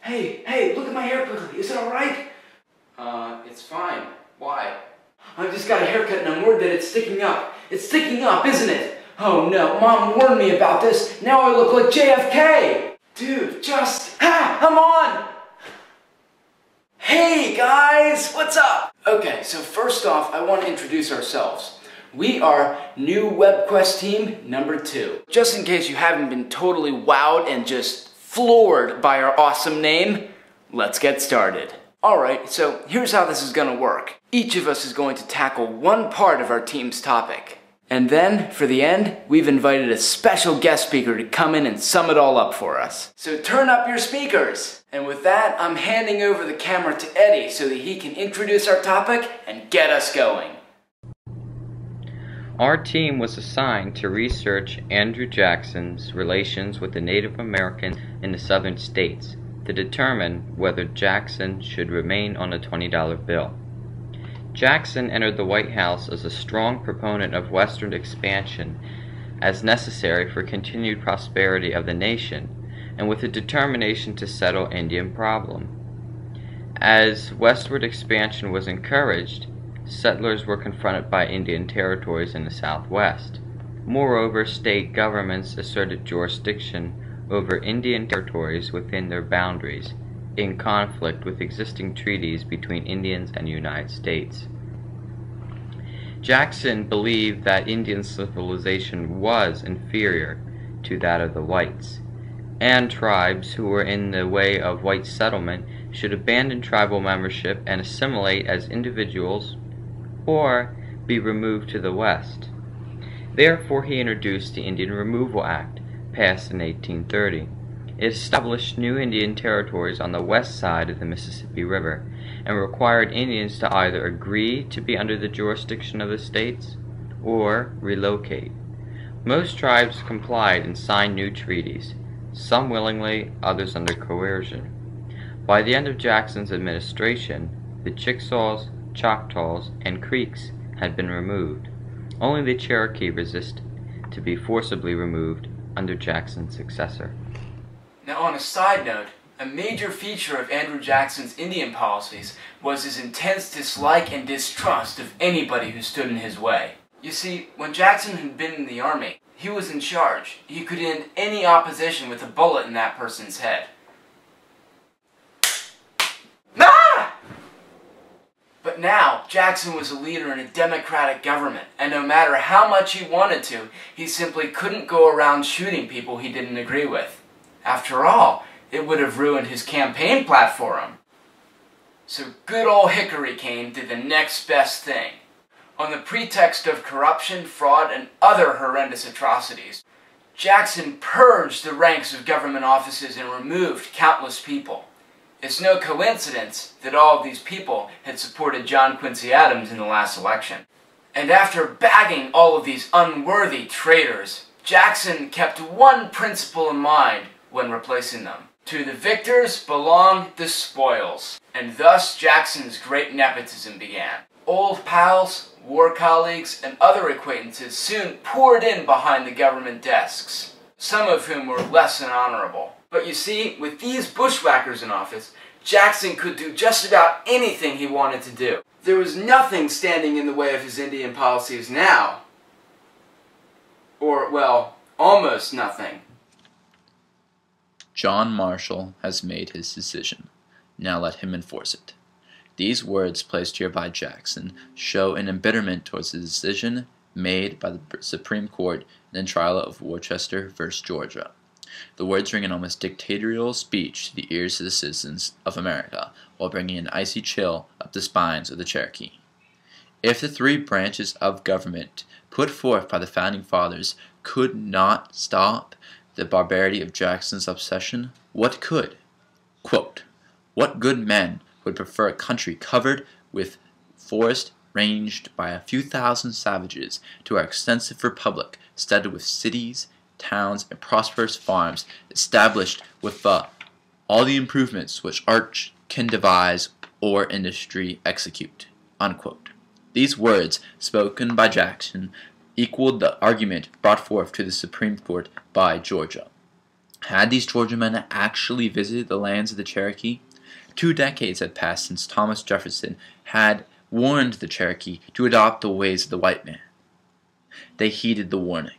Hey, look at my hair quickly. Is it alright? It's fine. Why? I've just got a haircut and I'm worried that it's sticking up. It's sticking up, isn't it? Oh no, Mom warned me about this. Now I look like JFK. Dude, I'm on! Hey guys, what's up? Okay, so first off, I want to introduce ourselves. We are new Webquest team number 2. Just in case you haven't been totally wowed and just floored by our awesome name, let's get started. Alright, so here's how this is going to work. Each of us is going to tackle one part of our team's topic. And then, for the end, we've invited a special guest speaker to come in and sum it all up for us. So turn up your speakers! And with that, I'm handing over the camera to Eddie so that he can introduce our topic and get us going. Our team was assigned to research Andrew Jackson's relations with the Native Americans in the southern states to determine whether Jackson should remain on a $20 bill. Jackson entered the White House as a strong proponent of Western expansion as necessary for continued prosperity of the nation, and with a determination to settle Indian problem. As westward expansion was encouraged, settlers were confronted by Indian territories in the Southwest. Moreover, state governments asserted jurisdiction over Indian territories within their boundaries, in conflict with existing treaties between Indians and the United States. Jackson believed that Indian civilization was inferior to that of the whites, and tribes who were in the way of white settlement should abandon tribal membership and assimilate as individuals or be removed to the West. Therefore, he introduced the Indian Removal Act, passed in 1830. It established new Indian territories on the west side of the Mississippi River and required Indians to either agree to be under the jurisdiction of the states or relocate. Most tribes complied and signed new treaties, some willingly, others under coercion. By the end of Jackson's administration, the Chickasaws, Choctaws, and Creeks had been removed. Only the Cherokee resisted to be forcibly removed under Jackson's successor. Now on a side note, a major feature of Andrew Jackson's Indian policies was his intense dislike and distrust of anybody who stood in his way. You see, when Jackson had been in the army, he was in charge. He could end any opposition with a bullet in that person's head. Ah! But now, Jackson was a leader in a democratic government, and no matter how much he wanted to, he simply couldn't go around shooting people he didn't agree with. After all, it would have ruined his campaign platform. So good old Hickory came to the next best thing. On the pretext of corruption, fraud, and other horrendous atrocities, Jackson purged the ranks of government offices and removed countless people. It's no coincidence that all of these people had supported John Quincy Adams in the last election. And after bagging all of these unworthy traitors, Jackson kept one principle in mind when replacing them. To the victors belong the spoils. And thus Jackson's great nepotism began. Old pals, war colleagues, and other acquaintances soon poured in behind the government desks, some of whom were less than honorable. But you see, with these bushwhackers in office, Jackson could do just about anything he wanted to do. There was nothing standing in the way of his Indian policies now. Or, well, almost nothing. John Marshall has made his decision. Now let him enforce it. These words placed here by Jackson show an embitterment towards the decision made by the Supreme Court in the trial of Worcester v. Georgia. The words ring an almost dictatorial speech to the ears of the citizens of America, while bringing an icy chill up the spines of the Cherokee. If the three branches of government put forth by the Founding Fathers could not stop the barbarity of Jackson's obsession, what could? Quote, "What good man would prefer a country covered with forest ranged by a few thousand savages to our extensive republic studded with cities, towns, and prosperous farms established with all the improvements which art can devise or industry execute?" Unquote. These words, spoken by Jackson, equaled the argument brought forth to the Supreme Court by Georgia. Had these Georgia men actually visited the lands of the Cherokee? 2 decades had passed since Thomas Jefferson had warned the Cherokee to adopt the ways of the white man. They heeded the warning.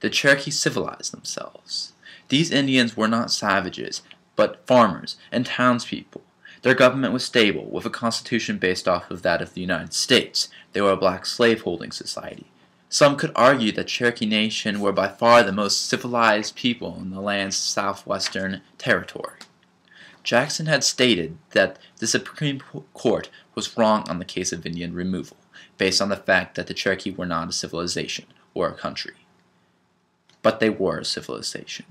The Cherokee civilized themselves. These Indians were not savages, but farmers and townspeople. Their government was stable, with a constitution based off of that of the United States. They were a black slaveholding society. Some could argue that Cherokee Nation were by far the most civilized people in the land's southwestern territory. Jackson had stated that the Supreme Court was wrong on the case of Indian removal, based on the fact that the Cherokee were not a civilization or a country. But they were a civilization.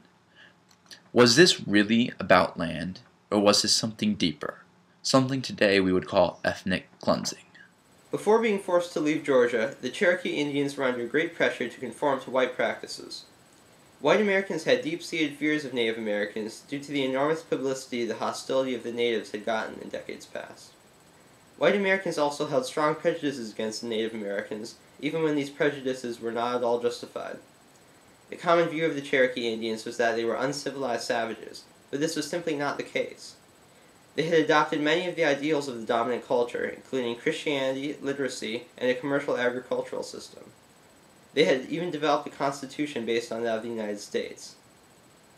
Was this really about land, or was this something deeper? Something today we would call ethnic cleansing. Before being forced to leave Georgia, the Cherokee Indians were under great pressure to conform to white practices. White Americans had deep-seated fears of Native Americans due to the enormous publicity the hostility of the natives had gotten in decades past. White Americans also held strong prejudices against the Native Americans, even when these prejudices were not at all justified. The common view of the Cherokee Indians was that they were uncivilized savages, but this was simply not the case. They had adopted many of the ideals of the dominant culture, including Christianity, literacy, and a commercial agricultural system. They had even developed a constitution based on that of the United States.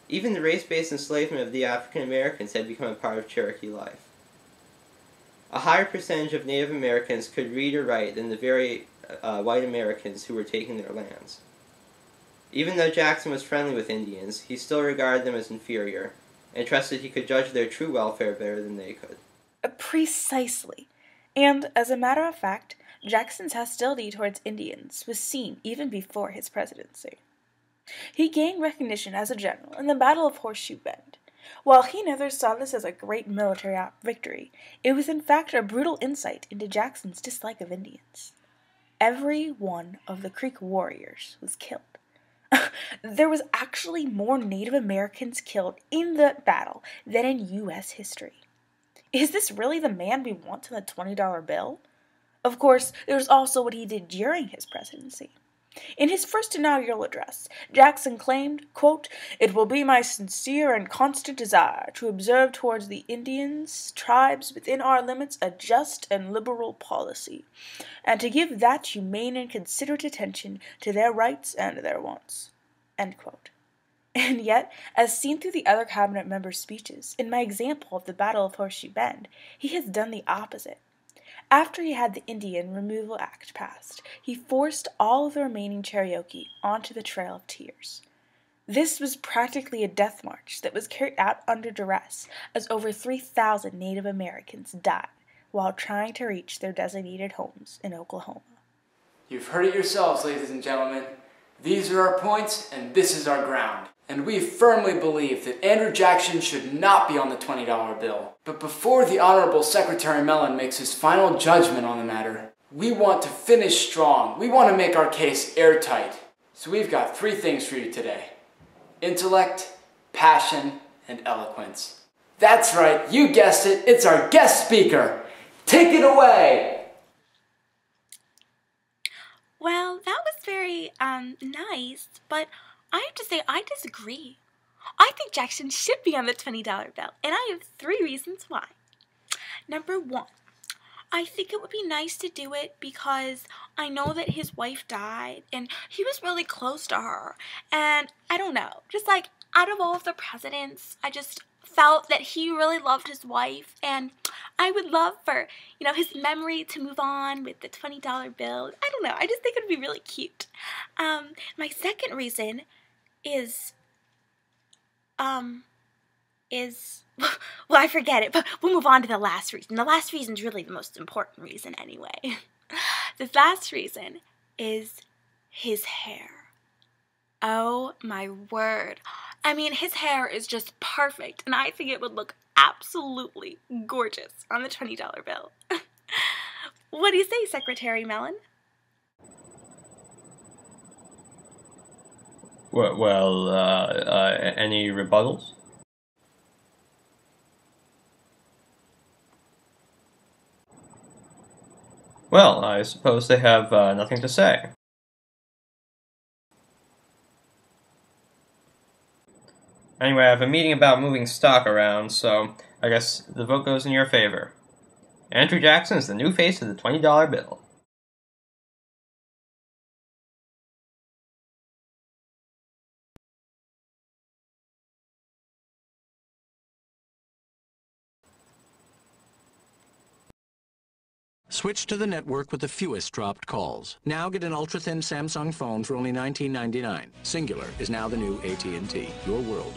Even the race-based enslavement of the African Americans had become a part of Cherokee life. A higher percentage of Native Americans could read or write than the very white Americans who were taking their lands. Even though Jackson was friendly with Indians, he still regarded them as inferior, and trusted he could judge their true welfare better than they could. Precisely. And, as a matter of fact, Jackson's hostility towards Indians was seen even before his presidency. He gained recognition as a general in the Battle of Horseshoe Bend. While he never saw this as a great military victory, it was in fact a brutal insight into Jackson's dislike of Indians. Every one of the Creek warriors was killed. There was actually more Native Americans killed in the battle than in U.S. history. Is this really the man we want in the $20 bill? Of course, there's also what he did during his presidency. In his first inaugural address, Jackson claimed, quote, "It will be my sincere and constant desire to observe towards the Indians, tribes within our limits a just and liberal policy, and to give that humane and considerate attention to their rights and their wants." End quote. And yet, as seen through the other cabinet members' speeches, in my example of the Battle of Horseshoe Bend, he has done the opposite. After he had the Indian Removal Act passed, he forced all of the remaining Cherokee onto the Trail of Tears. This was practically a death march that was carried out under duress, as over 3,000 Native Americans died while trying to reach their designated homes in Oklahoma. You've heard it yourselves, ladies and gentlemen. These are our points, and this is our ground. And we firmly believe that Andrew Jackson should not be on the $20 bill. But before the Honorable Secretary Mellon makes his final judgment on the matter, we want to finish strong. We want to make our case airtight. So we've got 3 things for you today: intellect, passion, and eloquence. That's right, you guessed it, it's our guest speaker. Take it away! Well, that was very, nice, but I have to say I disagree. I think Jackson should be on the $20 bill, and I have 3 reasons why. Number 1, I think it would be nice to do it because I know that his wife died, and he was really close to her, and I don't know, just like out of all of the presidents, I just felt that he really loved his wife, and I would love for, his memory to move on with the $20 bill. I don't know, I just think it would be really cute. My second reason is, well, I forget it, but we'll move on to the last reason. The last reason is really the most important reason anyway. The last reason is his hair. Oh my word. I mean, his hair is just perfect, and I think it would look absolutely gorgeous on the $20 bill. What do you say, Secretary Mellon? Well, any rebuttals? Well, I suppose they have nothing to say. Anyway, I have a meeting about moving stock around, so I guess the vote goes in your favor. Andrew Jackson is the new face of the $20 bill. Switch to the network with the fewest dropped calls. Now get an ultra-thin Samsung phone for only $19.99. Singular is now the new AT&T. Your world,